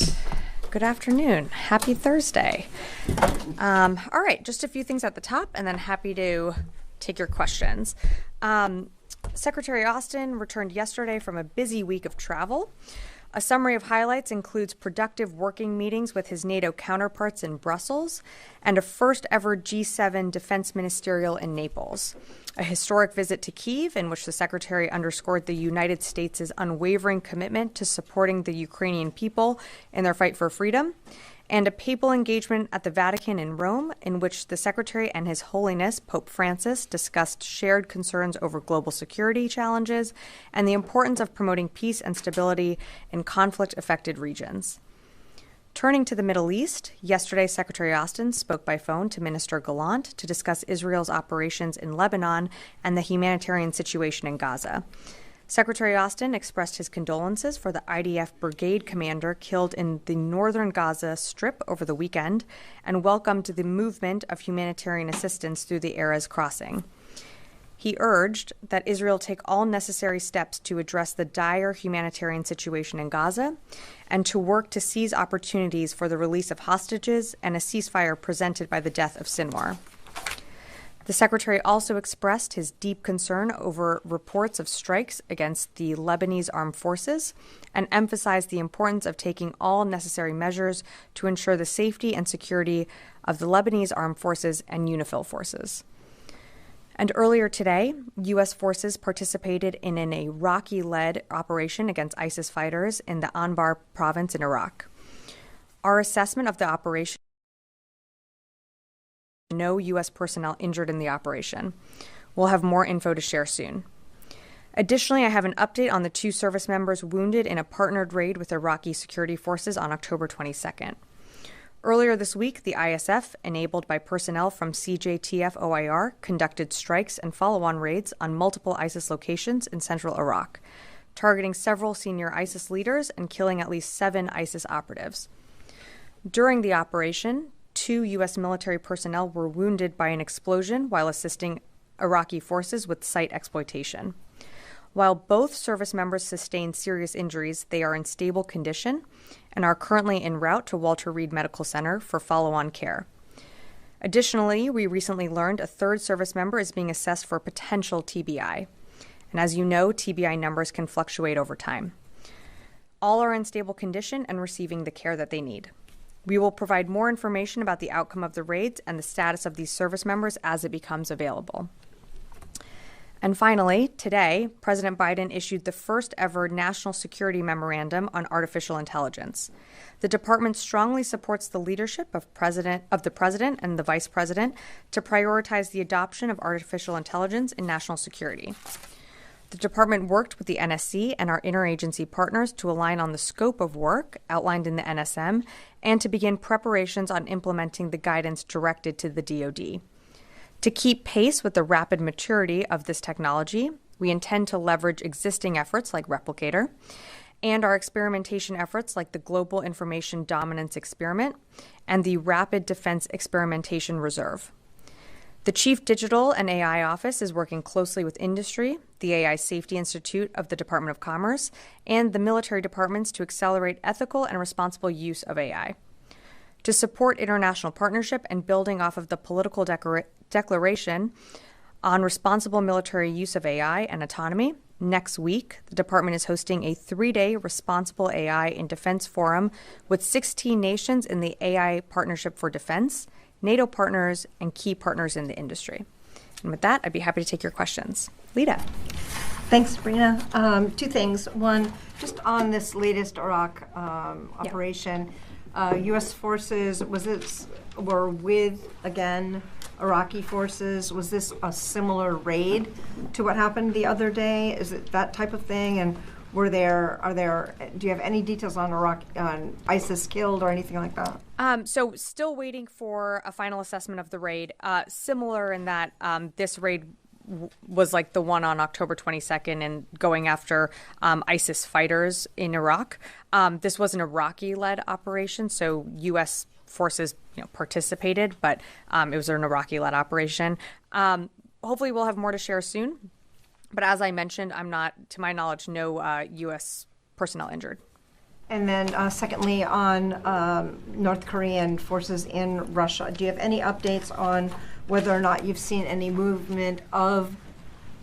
right. Good afternoon. Happy Thursday. All right, just a few things at the top, and then happy to take your questions. Secretary Austin returned yesterday from a busy week of travel. A summary of highlights includes productive working meetings with his NATO counterparts in Brussels and a first ever G7 defense ministerial in Naples. A historic visit to Kyiv in which the Secretary underscored the United States' unwavering commitment to supporting the Ukrainian people in their fight for freedom, and a papal engagement at the Vatican in Rome in which the Secretary and His Holiness Pope Francis discussed shared concerns over global security challenges and the importance of promoting peace and stability in conflict-affected regions. Turning to the Middle East, yesterday Secretary Austin spoke by phone to Minister Gallant to discuss Israel's operations in Lebanon and the humanitarian situation in Gaza. Secretary Austin expressed his condolences for the IDF brigade commander killed in the northern Gaza Strip over the weekend and welcomed the movement of humanitarian assistance through the Erez crossing. He urged that Israel take all necessary steps to address the dire humanitarian situation in Gaza and to work to seize opportunities for the release of hostages and a ceasefire presented by the death of Sinwar. The Secretary also expressed his deep concern over reports of strikes against the Lebanese armed forces and emphasized the importance of taking all necessary measures to ensure the safety and security of the Lebanese armed forces and UNIFIL forces. And earlier today, U.S. forces participated in an Iraqi-led operation against ISIS fighters in the Anbar province in Iraq. Our assessment of the operation: no U.S. personnel injured in the operation. We'll have more info to share soon. Additionally, I have an update on the 2 service members wounded in a partnered raid with Iraqi security forces on October 22nd. Earlier this week, the ISF, enabled by personnel from CJTF OIR, conducted strikes and follow-on raids on multiple ISIS locations in central Iraq, targeting several senior ISIS leaders and killing at least 7 ISIS operatives. During the operation, 2 U.S. military personnel were wounded by an explosion while assisting Iraqi forces with site exploitation. While both service members sustained serious injuries, they are in stable condition and are currently en route to Walter Reed Medical Center for follow-on care. Additionally, we recently learned a 3rd service member is being assessed for potential TBI. And as you know, TBI numbers can fluctuate over time. All are in stable condition and receiving the care that they need. We will provide more information about the outcome of the raids and the status of these service members as it becomes available. And finally, today, President Biden issued the first ever national security memorandum on artificial intelligence. The department strongly supports the leadership of the president and the vice president to prioritize the adoption of artificial intelligence in national security. The department worked with the NSC and our interagency partners to align on the scope of work outlined in the NSM and to begin preparations on implementing the guidance directed to the DoD. To keep pace with the rapid maturity of this technology, we intend to leverage existing efforts like Replicator and our experimentation efforts like the Global Information Dominance Experiment and the Rapid Defense Experimentation Reserve. The Chief Digital and AI Office is working closely with industry, the AI Safety Institute of the Department of Commerce, and the military departments to accelerate ethical and responsible use of AI. To support international partnership and building off of the political declaration on responsible military use of AI and autonomy, next week, the department is hosting a 3-day Responsible AI in Defense Forum with 16 nations in the AI Partnership for Defense, NATO partners, and key partners in the industry. And with that, I'd be happy to take your questions. Lita. Thanks, Sabrina. 2 things. One, just on this latest Iraq operation, U.S. forces were with, again, Iraqi forces. Was this a similar raid to what happened the other day? Is it that type of thing? And do you have any details on ISIS killed or anything like that? So still waiting for a final assessment of the raid. Similar in that this raid was like the one on October 22nd and going after ISIS fighters in Iraq. This was an Iraqi-led operation, so U.S. forces participated, but it was an Iraqi-led operation. Hopefully we'll have more to share soon. But as I mentioned, I'm not, to my knowledge, no U.S. personnel injured. And then secondly, on North Korean forces in Russia, do you have any updates on whether or not you've seen any movement of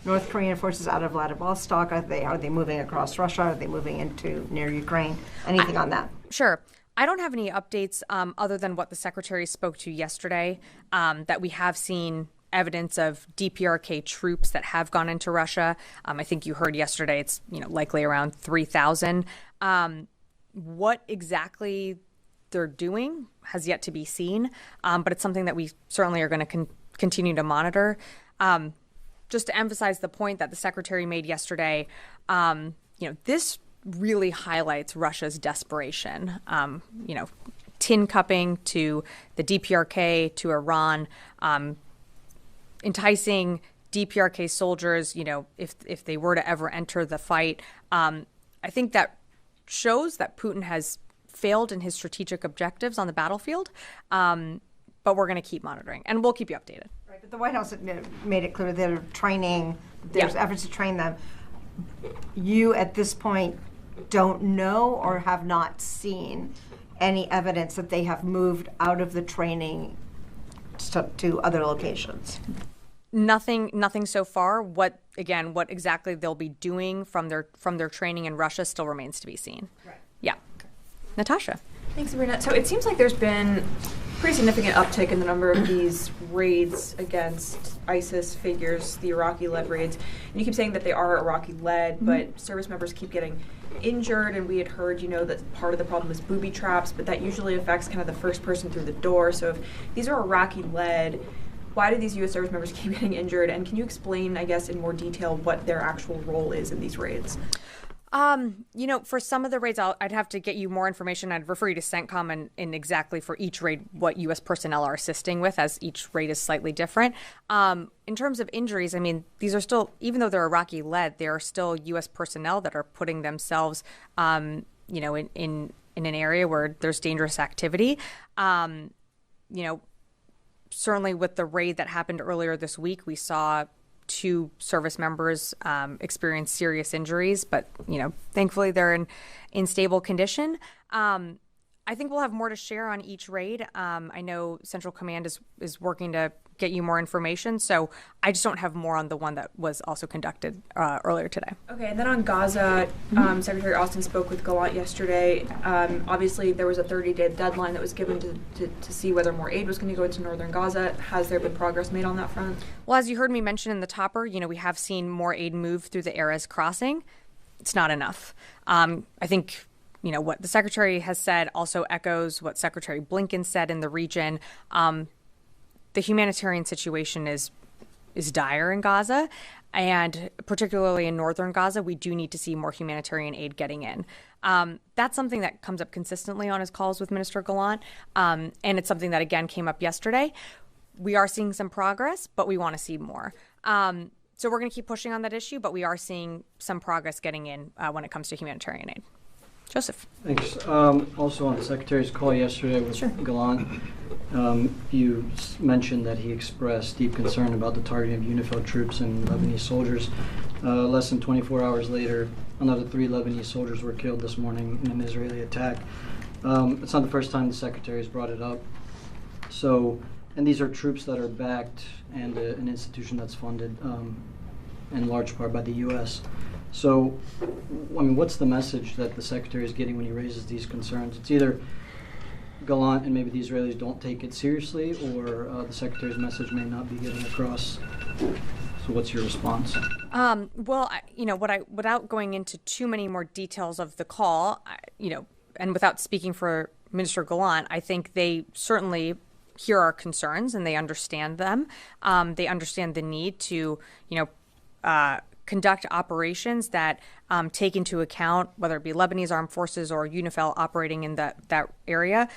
North Korean forces out of Vladivostok? Are they moving across Russia? Are they moving into near Ukraine? Anything on that? Sure. I don't have any updates other than what the secretary spoke to yesterday, that we have seen evidence of DPRK troops that have gone into Russia. I think you heard yesterday it's likely around 3,000. What exactly they're doing has yet to be seen, but it's something that we certainly are going to continue to monitor. Just to emphasize the point that the secretary made yesterday, this really highlights Russia's desperation. Tin cupping to the DPRK, to Iran, enticing DPRK soldiers, if they were to ever enter the fight. I think that shows that Putin has failed in his strategic objectives on the battlefield, but we're going to keep monitoring, and we'll keep you updated. Right, but the White House made it clear they're training, there's efforts to train them. You, at this point, don't know or have not seen any evidence that they have moved out of the training to other locations? Nothing so far. What exactly they'll be doing from their training in Russia still remains to be seen. Right. Yeah. Natasha. Thanks, Sabrina. So it seems like there's been pretty significant uptick in the number of these raids against ISIS figures, the Iraqi-led raids. And you keep saying that they are Iraqi-led, but service members keep getting injured, and we had heard, that part of the problem is booby traps, but that usually affects kind of the first person through the door. So if these are Iraqi-led, why do these U.S. service members keep getting injured? And can you explain, I guess, in more detail what their actual role is in these raids? For some of the raids, I'd have to get you more information. I'd refer you to CENTCOM and exactly for each raid what U.S. personnel are assisting with, as each raid is slightly different. In terms of injuries, these are still, even though they're Iraqi-led, they are still U.S. personnel that are putting themselves, in an area where there's dangerous activity. Certainly with the raid that happened earlier this week, we saw 2 service members experience serious injuries, but thankfully they're in stable condition. I think we'll have more to share on each raid. I know Central Command is working to get you more information, so I just don't have more on the one that was also conducted earlier today. Okay, and then on Gaza, Secretary Austin spoke with Gallant yesterday. Obviously, there was a 30-day deadline that was given to see whether more aid was going to go into northern Gaza. Has there been progress made on that front? Well, as you heard me mention in the topper, we have seen more aid move through the Erez crossing. It's not enough. I think what the secretary has said also echoes what Secretary Blinken said in the region. The humanitarian situation is dire in Gaza, and particularly in northern Gaza, we do need to see more humanitarian aid getting in. That's something that comes up consistently on his calls with Minister Gallant, and it's something that, again, came up yesterday. We are seeing some progress, but we want to see more. So we're going to keep pushing on that issue, but we are seeing some progress getting in when it comes to humanitarian aid. Joseph. Thanks. Also on the Secretary's call yesterday with Gallant, you mentioned that he expressed deep concern about the targeting of UNIFIL troops and Lebanese soldiers. Less than 24 hours later, another 3 Lebanese soldiers were killed this morning in an Israeli attack. It's not the first time the Secretary has brought it up. And these are troops that are backed and an institution that's funded in large part by the U.S. So, what's the message that the Secretary is getting when he raises these concerns? It's either Gallant and maybe the Israelis don't take it seriously, or the Secretary's message may not be getting across. So what's your response? Without going into too many more details of the call, and without speaking for Minister Gallant, I think they certainly hear our concerns and they understand them. They understand the need to, conduct operations that take into account whether it be Lebanese armed forces or UNIFIL operating in that area.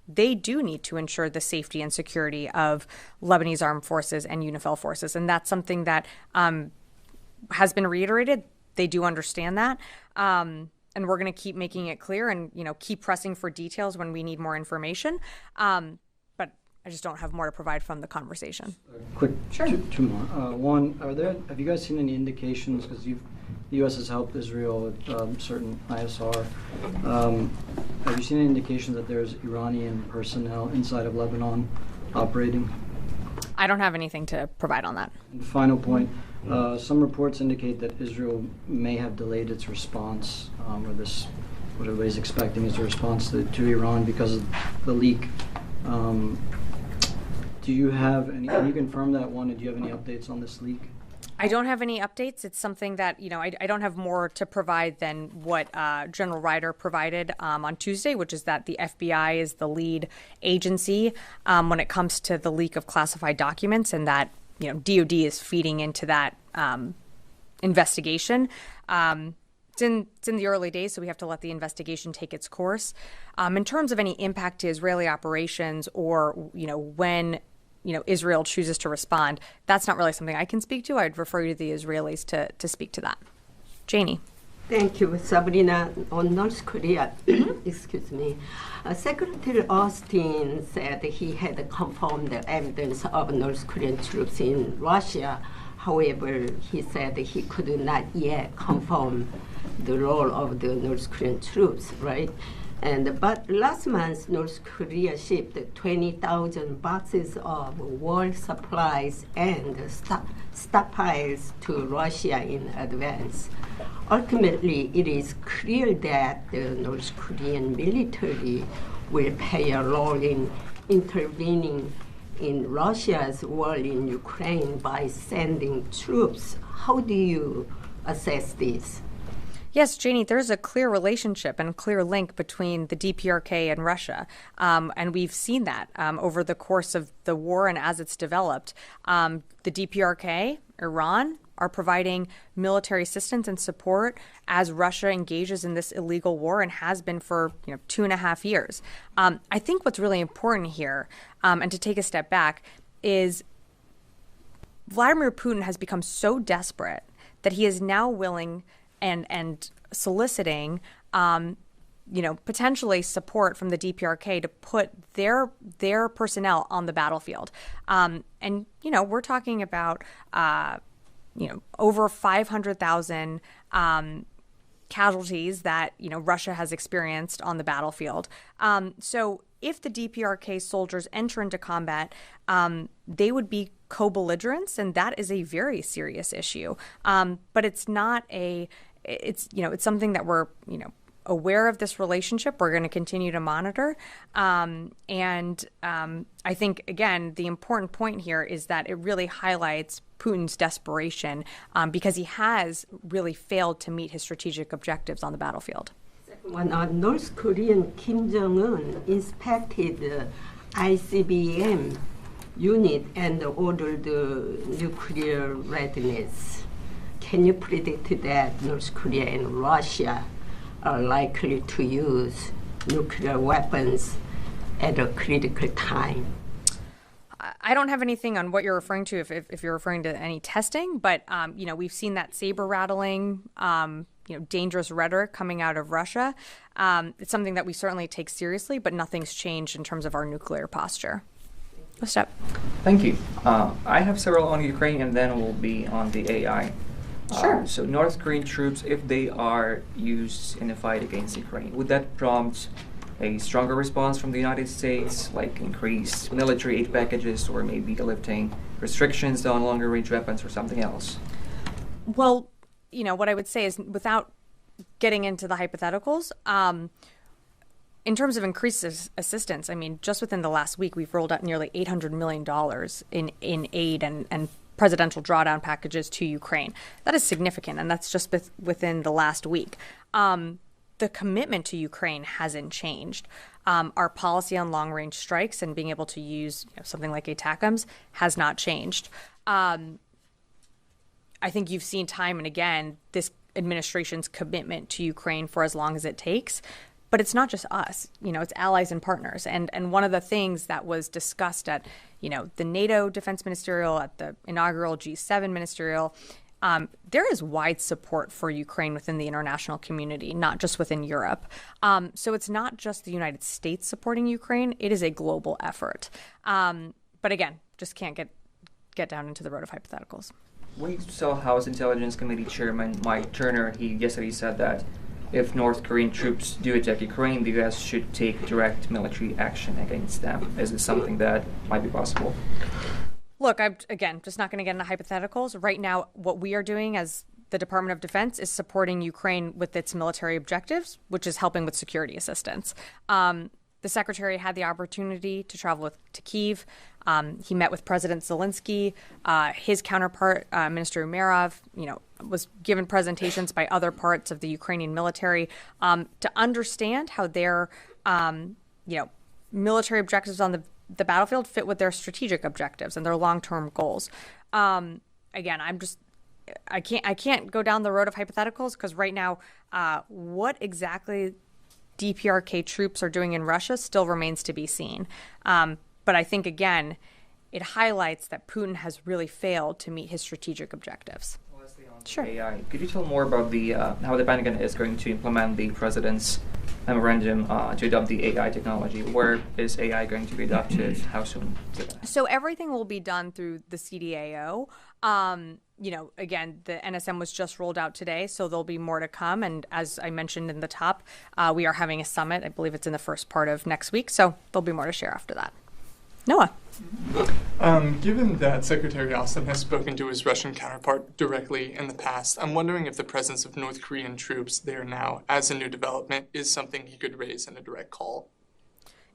They do need to ensure the safety and security of Lebanese armed forces and UNIFIL forces. And that's something that has been reiterated. They do understand that. And we're going to keep making it clear and, keep pressing for details when we need more information. But I just don't have more to provide from the conversation. Quick, two more. One, have you guys seen any indications, because the U.S. has helped Israel with certain ISR. Have you seen any indications that there's Iranian personnel inside of Lebanon operating? I don't have anything to provide on that. And final point, some reports indicate that Israel may have delayed its response, or what everybody's expecting is a response to Iran because of the leak. Do you have any, can you confirm that one, and do you have any updates on this leak? I don't have any updates. It's something that, I don't have more to provide than what General Ryder provided on Tuesday, which is that the FBI is the lead agency when it comes to the leak of classified documents, and that, DOD is feeding into that investigation. It's in the early days, so we have to let the investigation take its course. In terms of any impact to Israeli operations or, when Israel chooses to respond, that's not really something I can speak to. I'd refer you to the Israelis to speak to that. Janie. Thank you, Sabrina. On North Korea, excuse me, Secretary Austin said he had confirmed the evidence of North Korean troops in Russia. However, he said he could not yet confirm the role of the North Korean troops, right? But last month, North Korea shipped 20,000 boxes of war supplies and stockpiles to Russia in advance. Ultimately, it is clear that the North Korean military will play a role in intervening in Russia's war in Ukraine by sending troops. How do you assess this? Yes, Janie, there's a clear relationship and a clear link between the DPRK and Russia. And we've seen that over the course of the war and as it's developed. The DPRK, Iran, are providing military assistance and support as Russia engages in this illegal war and has been for 2.5 years. I think what's really important here, and to take a step back, is Vladimir Putin has become so desperate that he is now willing and soliciting, potentially support from the DPRK to put their personnel on the battlefield. And we're talking about, over 500,000 casualties that, Russia has experienced on the battlefield. So if the DPRK soldiers enter into combat, they would be co-belligerents, and that is a very serious issue. But it's not it's something that we're, aware of this relationship. We're going to continue to monitor. I think, again, the important point here is that it really highlights Putin's desperation because he has really failed to meet his strategic objectives on the battlefield. When North Korean Kim Jong-un inspected the ICBM unit and ordered nuclear readiness, can you predict that North Korea and Russia are likely to use nuclear weapons at a critical time? I don't have anything on what you're referring to, if you're referring to any testing, but we've seen that saber rattling, dangerous rhetoric coming out of Russia. It's something that we certainly take seriously, but nothing's changed in terms of our nuclear posture. What's up? Thank you. I have several on Ukraine, and then we'll be on the AI. Sure. So North Korean troops, if they are used in a fight against Ukraine, would that prompt a stronger response from the United States, like increased military aid packages, or maybe lifting restrictions on longer-range weapons or something else? Well, what I would say is, without getting into the hypotheticals, in terms of increased assistance, I mean, just within the last week, we've rolled out nearly $800 million in aid and presidential drawdown packages to Ukraine. That is significant, and that's just within the last week. The commitment to Ukraine hasn't changed. Our policy on long-range strikes and being able to use something like ATACMS has not changed. I think you've seen time and again this administration's commitment to Ukraine for as long as it takes. But it's not just us, it's allies and partners. And one of the things that was discussed at, the NATO Defense Ministerial, at the inaugural G7 Ministerial, there is wide support for Ukraine within the international community, not just within Europe. So it's not just the United States supporting Ukraine. It is a global effort. But again, just can't get down into the road of hypotheticals. We saw House Intelligence Committee Chairman Mike Turner. He yesterday said that if North Korean troops do attack Ukraine, the U.S. should take direct military action against them. Is this something that might be possible? Look, I'm, again, just not going to get into hypotheticals. Right now, what we are doing as the Department of Defense is supporting Ukraine with its military objectives, which is helping with security assistance. The secretary had the opportunity to travel to Kyiv. He met with President Zelensky. His counterpart, Minister Umerov, was given presentations by other parts of the Ukrainian military to understand how their, military objectives on the battlefield fit with their strategic objectives and their long-term goals. Again, I can't go down the road of hypotheticals because right now, what exactly DPRK troops are doing in Russia still remains to be seen. But I think, again, it highlights that Putin has really failed to meet his strategic objectives. Sure. AI. Could you tell more about how the Pentagon is going to implement the president's memorandum to adopt the AI technology? Where is AI going to be adopted? How soon? So everything will be done through the CDAO. Again, the NSM was just rolled out today, so there'll be more to come. And as I mentioned in the top, we are having a summit. I believe it's in the first part of next week, so there'll be more to share after that. Noah. Given that Secretary Austin has spoken to his Russian counterpart directly in the past, I'm wondering if the presence of North Korean troops there now as a new development is something he could raise in a direct call.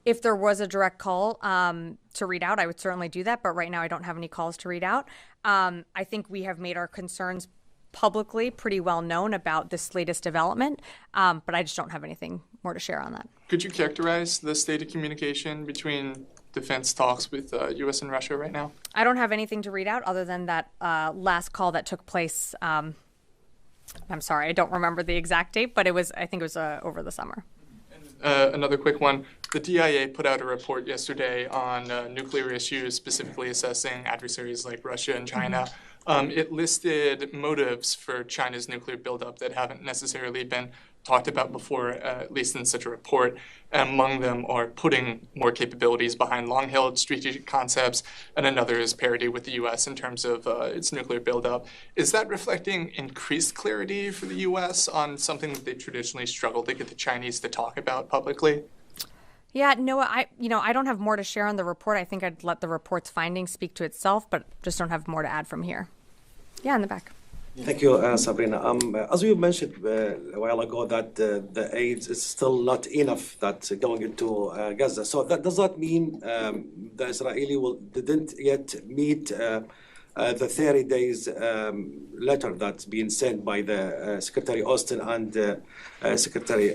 If there was a direct call to read out, I would certainly do that. But right now I don't have any calls to read out. I think we have made our concerns publicly pretty well known about this latest development, but I just don't have anything more to share on that. Could you characterize the state of communication between defense talks with U.S. and Russia right now? I don't have anything to read out other than that last call that took place. I'm sorry, I don't remember the exact date, but I think it was over the summer. Another quick one. The DIA put out a report yesterday on nuclear issues, specifically assessing adversaries like Russia and China. It listed motives for China's nuclear buildup that haven't necessarily been talked about before, at least in such a report. Among them are putting more capabilities behind long-held strategic concepts, and another is parity with the U.S. in terms of its nuclear buildup. Is that reflecting increased clarity for the U.S. on something that they traditionally struggled to get the Chinese to talk about publicly? Yeah, Noah, I don't have more to share on the report. I think I'd let the report's findings speak to itself, but just don't have more to add from here. Yeah, in the back. Thank you, Sabrina. As you mentioned a while ago, that the aid is still not enough that's going into Gaza. So that does not mean the Israeli didn't yet meet the 30 days letter that's been sent by the Secretary Austin and Secretary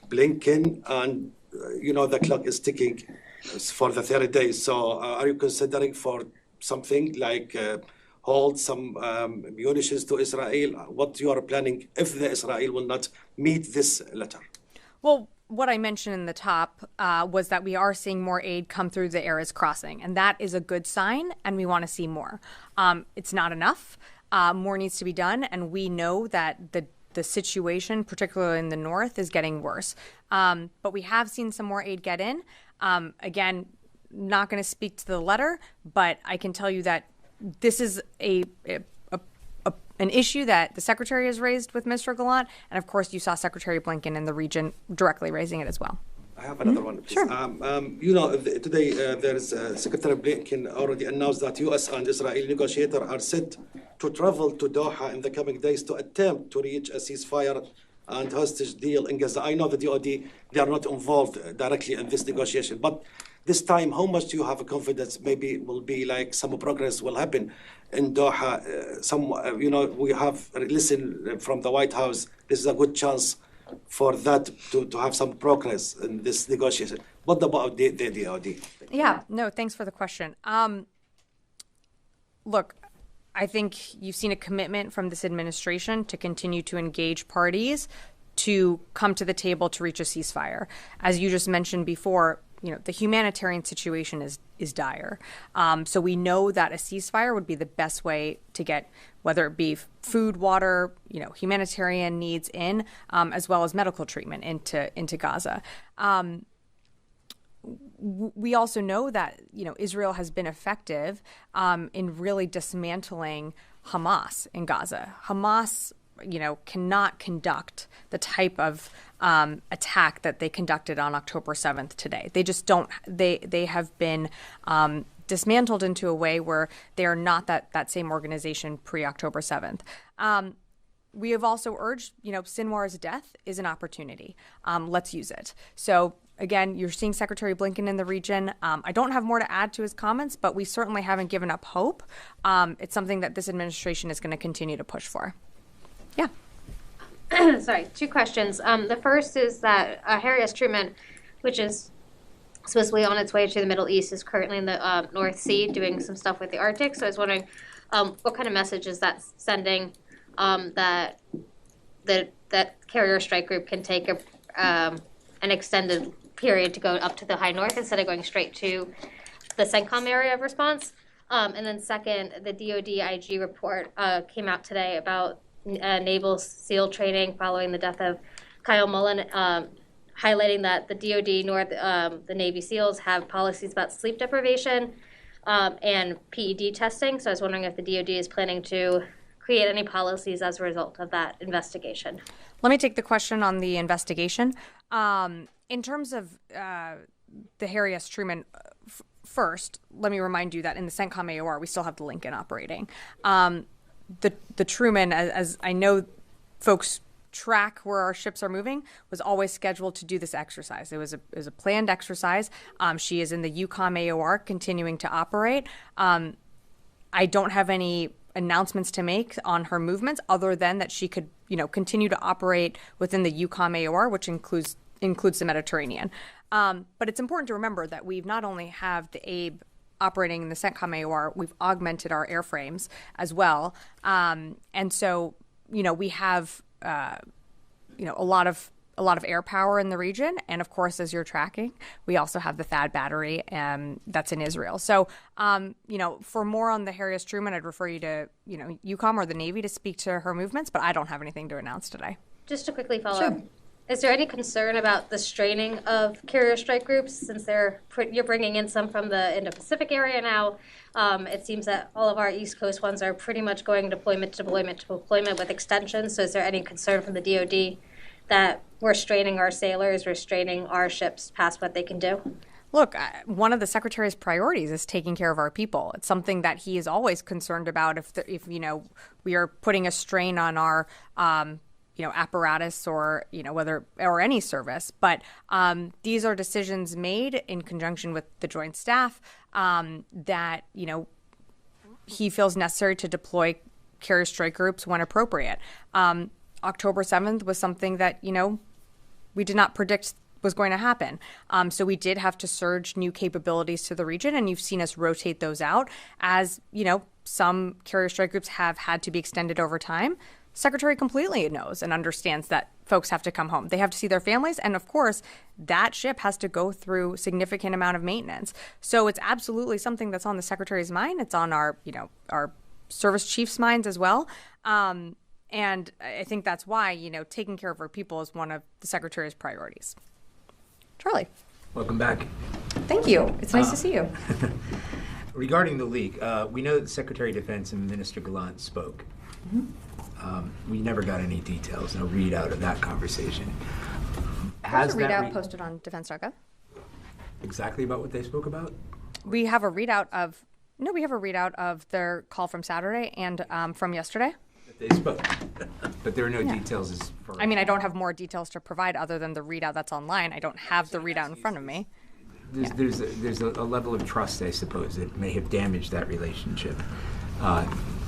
Blinken, and the clock is ticking for the 30 days. So are you considering for something like hold some munitions to Israel? What you are planning if the Israel will not meet this letter? Well, what I mentioned in the top was that we are seeing more aid come through the Erez crossing, and that is a good sign, and we want to see more. It's not enough. More needs to be done, and we know that the situation, particularly in the north, is getting worse. But we have seen some more aid get in. Again, not going to speak to the letter, but I can tell you that this is an issue that the Secretary has raised with Mr. Gallant, and of course you saw Secretary Blinken in the region directly raising it as well. I have another one, please. Sure. Today there is Secretary Blinken already announced that U.S. and Israeli negotiators are set to travel to Doha in the coming days to attempt to reach a ceasefire and hostage deal in Gaza. I know the DOD, they are not involved directly in this negotiation, but this time, how much do you have confidence maybe will be like some progress will happen in Doha? We have listened from the White House. This is a good chance for that to have some progress in this negotiation. What about the DOD? Yeah, no, thanks for the question. Look, I think you've seen a commitment from this administration to continue to engage parties to come to the table to reach a ceasefire. As you just mentioned before, the humanitarian situation is dire. So we know that a ceasefire would be the best way to get, whether it be food, water, humanitarian needs in, as well as medical treatment into Gaza. We also know that, Israel has been effective in really dismantling Hamas in Gaza. Hamas, cannot conduct the type of attack that they conducted on October 7th today. They just don't. They have been dismantled into a way where they are not that same organization pre-October 7th. We have also urged, Sinwar's death is an opportunity. Let's use it. So again, you're seeing Secretary Blinken in the region. I don't have more to add to his comments, but we certainly haven't given up hope. It's something that this administration is going to continue to push for. Yeah. Sorry, 2 questions. The first is that Harry S. Truman, which is supposedly on its way to the Middle East, is currently in the North Sea doing some stuff with the Arctic. So I was wondering what kind of message is that sending that carrier strike group can take an extended period to go up to the high north instead of going straight to the CENTCOM area of response. And then second, the DoD IG report came out today about naval SEAL training following the death of Kyle Mullen, highlighting that the DoD nor the Navy SEALs have policies about sleep deprivation and PED testing. So I was wondering if the DoD is planning to create any policies as a result of that investigation. Let me take the question on the investigation. In terms of the Harry S. Truman, first, let me remind you that in the CENTCOM AOR, we still have the Lincoln operating. The Truman, as I know folks track where our ships are moving, was always scheduled to do this exercise. It was a planned exercise. She is in the EUCOM AOR continuing to operate. I don't have any announcements to make on her movements other than that she could, continue to operate within the EUCOM AOR, which includes the Mediterranean. But it's important to remember that we've not only have the ABE operating in the CENTCOM AOR, we've augmented our airframes as well. And so, we have, a lot of air power in the region. And of course, as you're tracking, we also have the THAAD battery that's in Israel. So, for more on the Harry S. Truman, I'd refer you to, EUCOM or the Navy to speak to her movements, but I don't have anything to announce today. Just to quickly follow up. Is there any concern about the straining of carrier strike groups since you're bringing in some from the Indo-Pacific area now? It seems that all of our East Coast ones are pretty much going deployment to deployment with extensions. So is there any concern from the DoD that we're straining our sailors, we're straining our ships past what they can do? Look, one of the Secretary's priorities is taking care of our people. It's something that he is always concerned about if we are putting a strain on our apparatus or, or any service. But these are decisions made in conjunction with the Joint Staff that, he feels necessary to deploy carrier strike groups when appropriate. October 7th was something that, we did not predict was going to happen. So we did have to surge new capabilities to the region, and you've seen us rotate those out as, some carrier strike groups have had to be extended over time. Secretary completely knows and understands that folks have to come home. They have to see their families. And of course, that ship has to go through significant amount of maintenance. So it's absolutely something that's on the Secretary's mind. It's on our service chiefs' minds as well. And I think that's why, taking care of our people is one of the Secretary's priorities. Charlie. Welcome back. Thank you. It's nice to see you. Regarding the leak, we know that the Secretary of Defense and Minister Gallant spoke. Mm-hmm. We never got any details, no readout of that conversation. There's a readout posted on defense.gov. Exactly about what they spoke about? We have a readout of their call from Saturday and from yesterday. They spoke, but there are no details as far as... I don't have more details to provide other than the readout that's online. I don't have the readout in front of me. There's a level of trust, I suppose, that may have damaged that relationship.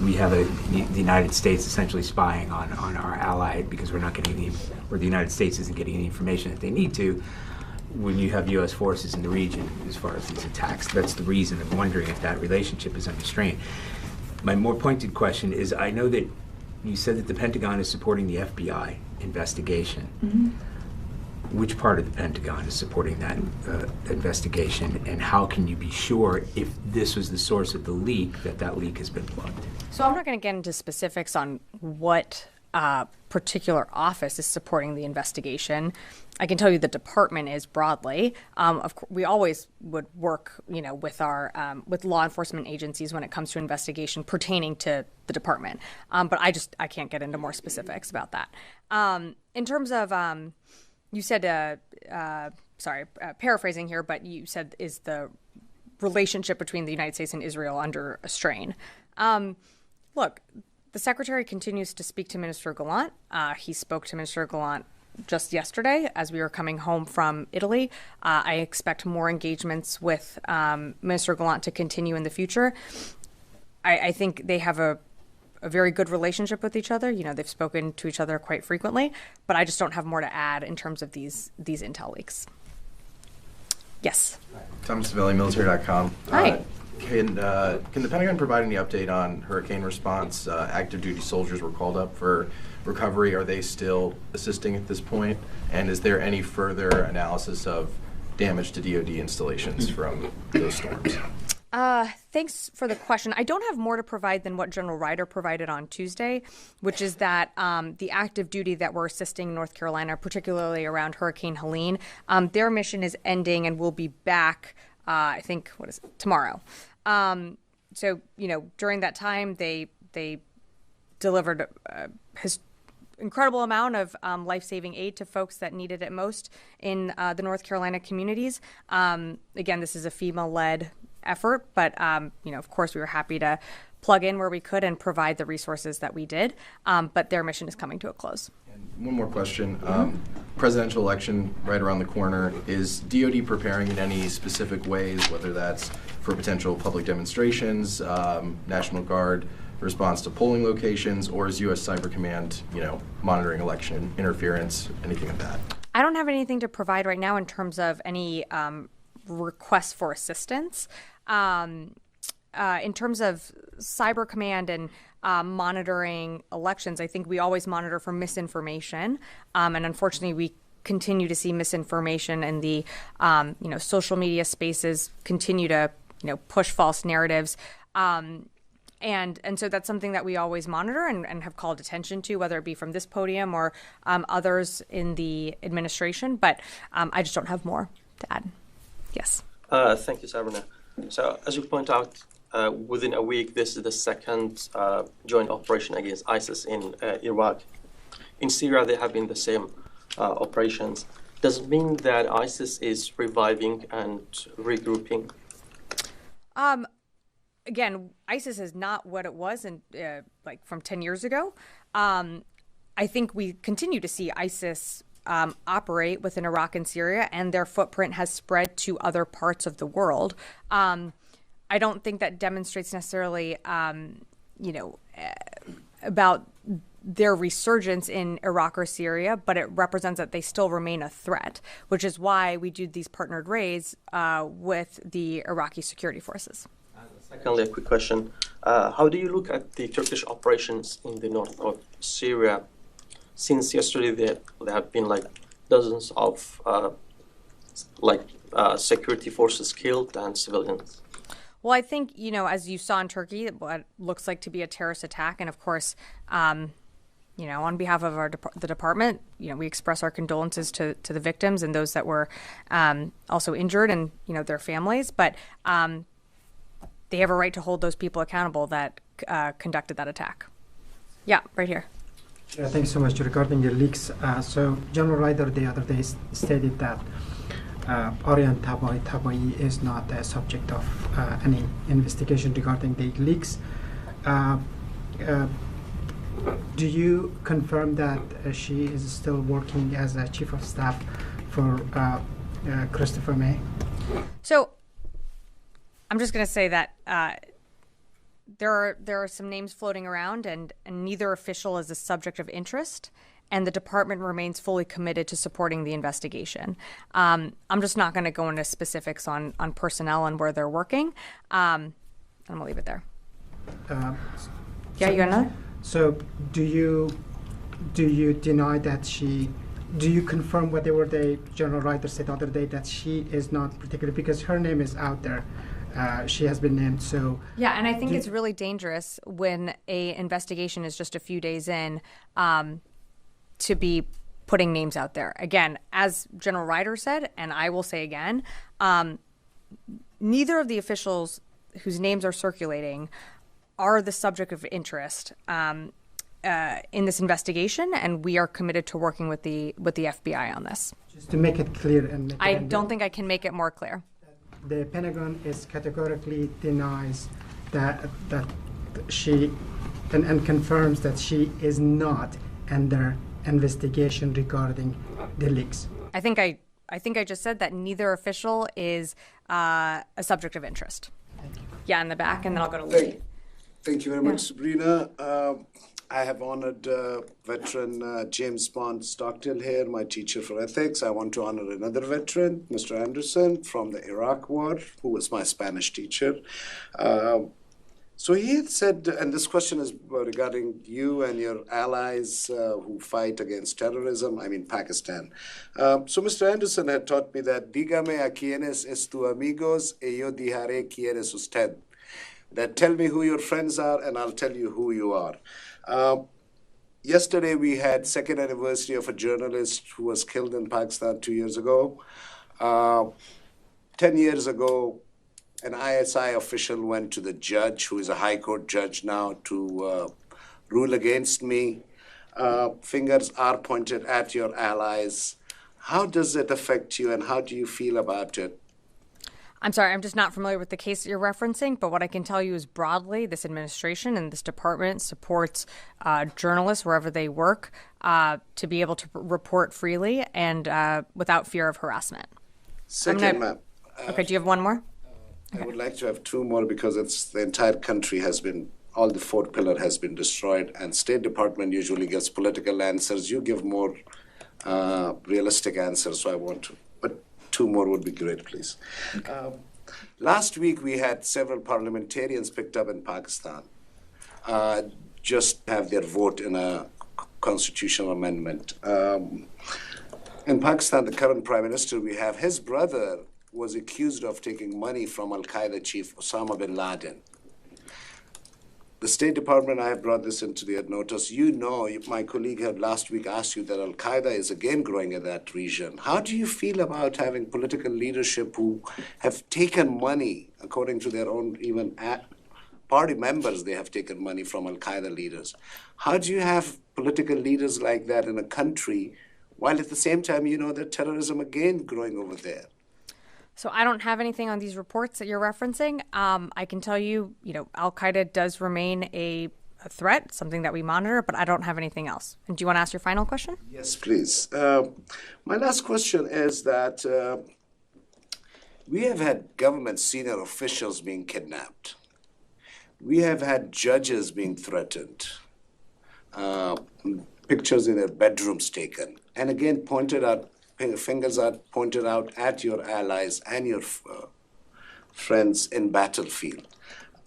We have the United States essentially spying on our ally because we're not getting the United States isn't getting the information that they need to when you have U.S. forces in the region as far as these attacks. That's the reason of wondering if that relationship is under strain. My more pointed question is, I know that you said that the Pentagon is supporting the FBI investigation. Mm-hmm. which part of the Pentagon is supporting that investigation, and how can you be sure if this was the source of the leak that leak has been plugged? So I'm not going to get into specifics on what particular office is supporting the investigation. I can tell you the department is broadly. We always would work, with our with law enforcement agencies when it comes to investigation pertaining to the department. But I can't get into more specifics about that. In terms of you said, paraphrasing here, but you said, is the relationship between the United States and Israel under a strain? Look, the Secretary continues to speak to Minister Gallant. He spoke to Minister Gallant just yesterday as we were coming home from Italy. I expect more engagements with Minister Gallant to continue in the future. I think they have a very good relationship with each other. They've spoken to each other quite frequently, but I just don't have more to add in terms of these intel leaks. Yes. Tom Savelli, military.com. Hi. Can the Pentagon provide any update on hurricane response? Active duty soldiers were called up for recovery. Are they still assisting at this point? And is there any further analysis of damage to DoD installations from those storms? Thanks for the question. I don't have more to provide than what General Ryder provided on Tuesday, which is that the active duty that we're assisting North Carolina, particularly around Hurricane Helene, their mission is ending and will be back, I think, tomorrow. So, during that time, they delivered his incredible amount of life-saving aid to folks that needed it most in the North Carolina communities. Again, this is a FEMA-led effort, but of course, we were happy to plug in where we could and provide the resources that we did. But their mission is coming to a close. And one more question. Presidential election right around the corner. Is DoD preparing in any specific ways, whether that's for potential public demonstrations, National Guard response to polling locations, or is U.S. Cyber Command, monitoring election interference, anything of that? I don't have anything to provide right now in terms of any requests for assistance. In terms of Cyber Command and monitoring elections, I think we always monitor for misinformation. And unfortunately, we continue to see misinformation in the social media spaces continue to push false narratives. And so that's something that we always monitor and have called attention to, whether it be from this podium or others in the administration. But I just don't have more to add. Yes. Thank you, Sabrina. So as you point out, within a week, this is the second joint operation against ISIS in Iraq. In Syria, there have been the same operations. Does it mean that ISIS is reviving and regrouping? Again, ISIS is not what it was from 10 years ago. I think we continue to see ISIS operate within Iraq and Syria, and their footprint has spread to other parts of the world. I don't think that demonstrates necessarily, about their resurgence in Iraq or Syria, but it represents that they still remain a threat, which is why we do these partnered raids with the Iraqi security forces. Secondly, a quick question. How do you look at the Turkish operations in the north of Syria? Since yesterday, there have been dozens of security forces killed and civilians. Well, I think, as you saw in Turkey, what looks like to be a terrorist attack. And of course, on behalf of the department, we express our condolences to the victims and those that were also injured and, their families. But they have a right to hold those people accountable that conducted that attack. Yeah, right here. Yeah, thanks so much. Regarding the leaks, so General Ryder the other day stated that Orient Taboi is not a subject of any investigation regarding the leaks. Do you confirm that she is still working as a chief of staff for Christopher May? So I'm just going to say that there are some names floating around, and neither official is a subject of interest, and the department remains fully committed to supporting the investigation. I'm just not going to go into specifics on personnel and where they're working. I'm going to leave it there. Yeah, you got another? So do you deny that she do you confirm whatever the General Ryder said the other day, that she is not particular, because her name is out there, she has been named, so... Yeah, and I think it's really dangerous when a investigation is just a few days in to be putting names out there. Again, as General Ryder said, and I will say again, neither of the officials whose names are circulating are the subject of interest in this investigation, and we are committed to working with the FBI on this. Just to make it clear, and I don't think I can make it more clear. The Pentagon is categorically denies that she and confirms that she is not under investigation regarding the leaks. I think I just said that neither official is a subject of interest. Thank you. Yeah, in the back, and then I'll go to Lee. Thank you very much, Sabrina. I have honored veteran James Bond Stockdale here, my teacher for ethics. I want to honor another veteran, Mr. Anderson from the Iraq War, who was my Spanish teacher. So he had said, and this question is regarding you and your allies who fight against terrorism, I mean Pakistan. So Mr. Anderson had taught me that dígame a quiénes es tu amigos y yo dijaré quién es usted. That tell me who your friends are and I'll tell you who you are. Yesterday we had second anniversary of a journalist who was killed in Pakistan 2 years ago. 10 years ago, an ISI official went to the judge, who is a high court judge now, to rule against me. Fingers are pointed at your allies. How does it affect you and how do you feel about it? I'm sorry, I'm just not familiar with the case that you're referencing, but what I can tell you is broadly, this administration and this department supports journalists wherever they work to be able to report freely and without fear of harassment. Second, ma'am. Okay, do you have one more? I would like to have two more because the entire country has been, all the fourth pillar has been destroyed, and State Department usually gets political answers. You give more realistic answers, so I want to. But two more would be great, please. Last week, we had several parliamentarians picked up in Pakistan just have their vote in a constitutional amendment. In Pakistan, the current prime minister we have, his brother was accused of taking money from Al-Qaeda chief Osama bin Laden. The State Department, I have brought this into their notice. You know, my colleague had last week asked you that Al-Qaeda is again growing in that region. How do you feel about having political leadership who have taken money, according to their own even party members, they have taken money from Al-Qaeda leaders? How do you have political leaders like that in a country, while at the same time you know that terrorism again growing over there? So I don't have anything on these reports that you're referencing. I can tell you, Al-Qaeda does remain a threat, something that we monitor, but I don't have anything else. And do you want to ask your final question? Yes, please. My last question is that we have had government senior officials being kidnapped. We have had judges being threatened, pictures in their bedrooms taken, and again fingers are pointed out at your allies and your friends in battlefield.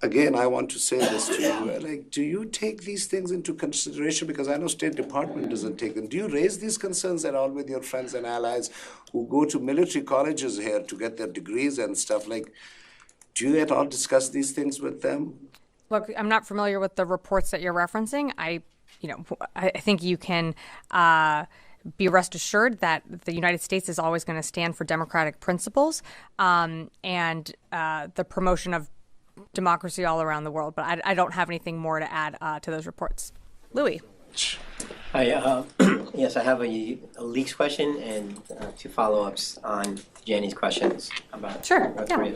Again, I want to say this to you. Do you take these things into consideration? Because I know State Department doesn't take them. Do you raise these concerns at all with your friends and allies who go to military colleges here to get their degrees and stuff? Do you at all discuss these things with them? Look, I'm not familiar with the reports that you're referencing. I think you can be rest assured that the United States is always going to stand for democratic principles and the promotion of democracy all around the world. But I don't have anything more to add to those reports. Louis. Hi. Yes, I have a leaks question and two follow-ups on Jani's questions about North Korea.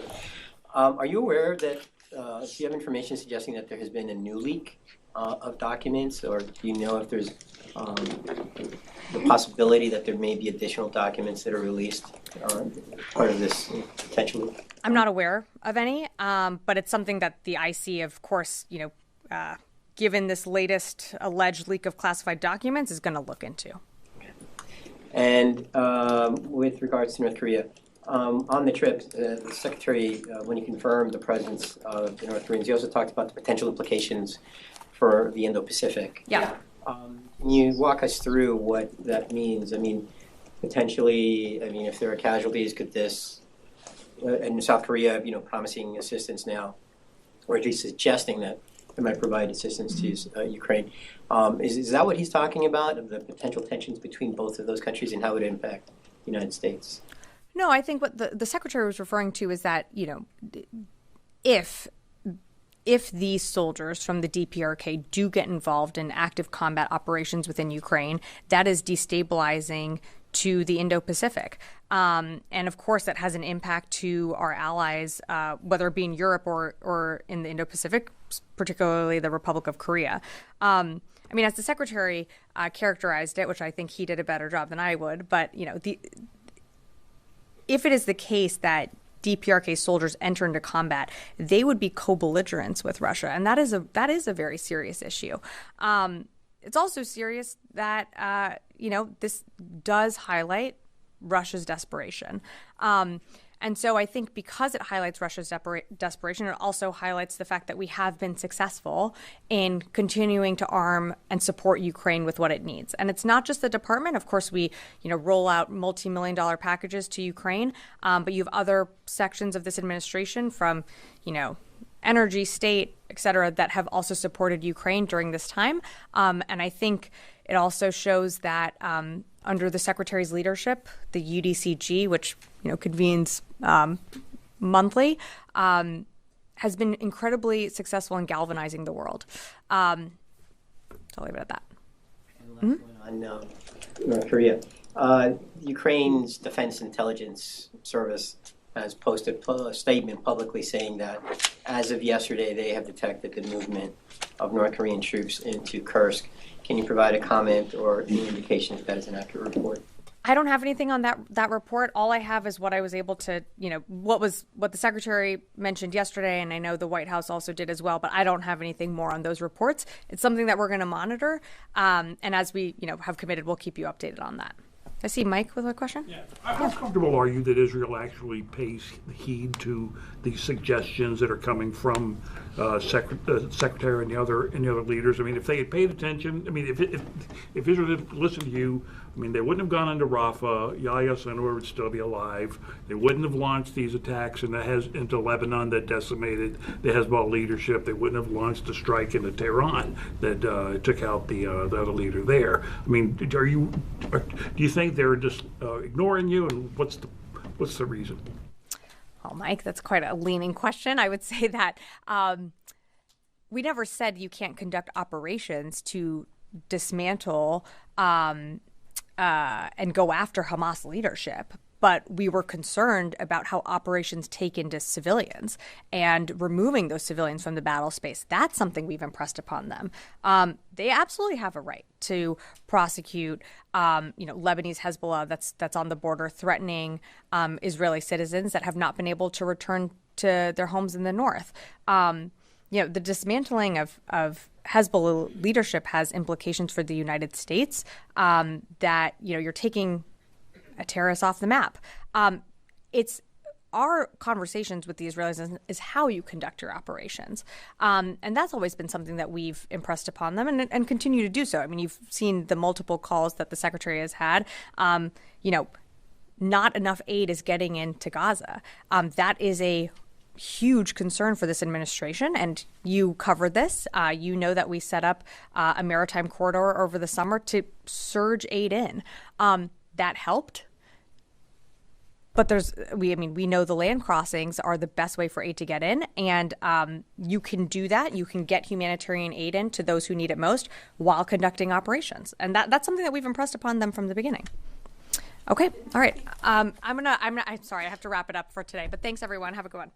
Are you aware that, do you have information suggesting that there has been a new leak of documents, or do you know if there's the possibility that there may be additional documents that are released part of this potential leak? I'm not aware of any, but it's something that the IC, of course, given this latest alleged leak of classified documents, is going to look into. Okay. And with regards to North Korea, on the trip, the Secretary, when he confirmed the presence of the North Koreans, he also talked about the potential implications for the Indo-Pacific. Yeah. Can you walk us through what that means? I mean, potentially, I mean, if there are casualties, could this, and South Korea, promising assistance now, or at least suggesting that it might provide assistance to Ukraine. Is that what he's talking about, of the potential tensions between both of those countries and how it would impact the United States? No, I think what the secretary was referring to is that, if these soldiers from the DPRK do get involved in active combat operations within Ukraine, that is destabilizing to the Indo-Pacific. And of course, that has an impact to our allies, whether it be in Europe or in the Indo-Pacific, particularly the Republic of Korea. As the secretary characterized it, which I think he did a better job than I would, but, if it is the case that DPRK soldiers enter into combat, they would be co-belligerents with Russia, and that is a very serious issue. It's also serious that this does highlight Russia's desperation. And so I think because it highlights Russia's desperation, it also highlights the fact that we have been successful in continuing to arm and support Ukraine with what it needs. And it's not just the department. Of course, we roll out multi-million-dollar packages to Ukraine, but you have other sections of this administration from energy, state, et cetera, that have also supported Ukraine during this time. And I think it also shows that under the secretary's leadership, the UDCG, which convenes monthly, has been incredibly successful in galvanizing the world. So I'll leave it at that. And last one on North Korea. Ukraine's Defense Intelligence Service has posted a statement publicly saying that as of yesterday, they have detected the movement of North Korean troops into Kursk. Can you provide a comment or any indication if that is an accurate report? I don't have anything on that report. All I have is what I was able to, what the secretary mentioned yesterday, and I know the White House also did as well, but I don't have anything more on those reports. It's something that we're going to monitor, and as we, have committed, we'll keep you updated on that. I see Mike with a question. Yeah. How comfortable are you that Israel actually pays heed to the suggestions that are coming from Secretary and the other leaders? I mean, if they had paid attention, if Israel had listened to you, they wouldn't have gone into Rafah. Yahya Sinwar would still be alive. They wouldn't have launched these attacks into Lebanon that decimated the Hezbollah leadership. They wouldn't have launched a strike into Tehran that took out the other leader there. Do you think they're just ignoring you, and what's the reason? Oh, Mike, that's quite a leaning question. I would say that we never said you can't conduct operations to dismantle and go after Hamas leadership. But we were concerned about how operations take into civilians and removing those civilians from the battle space. That's something we've impressed upon them. They absolutely have a right to prosecute, Lebanese Hezbollah that's on the border threatening Israeli citizens that have not been able to return to their homes in the north. The dismantling of Hezbollah leadership has implications for the United States that, you're taking a terrorist off the map. It's our conversations with the Israelis is how you conduct your operations. And that's always been something that we've impressed upon them and continue to do so. You've seen the multiple calls that the secretary has had. Not enough aid is getting into Gaza. That is a huge concern for this administration, and you covered this. You know that we set up a maritime corridor over the summer to surge aid in. That helped. But we know the land crossings are the best way for aid to get in, and you can do that. You can get humanitarian aid in to those who need it most while conducting operations, and that's something that we've impressed upon them from the beginning. Okay, all right. I'm sorry, I have to wrap it up for today. But thanks everyone. Have a good one.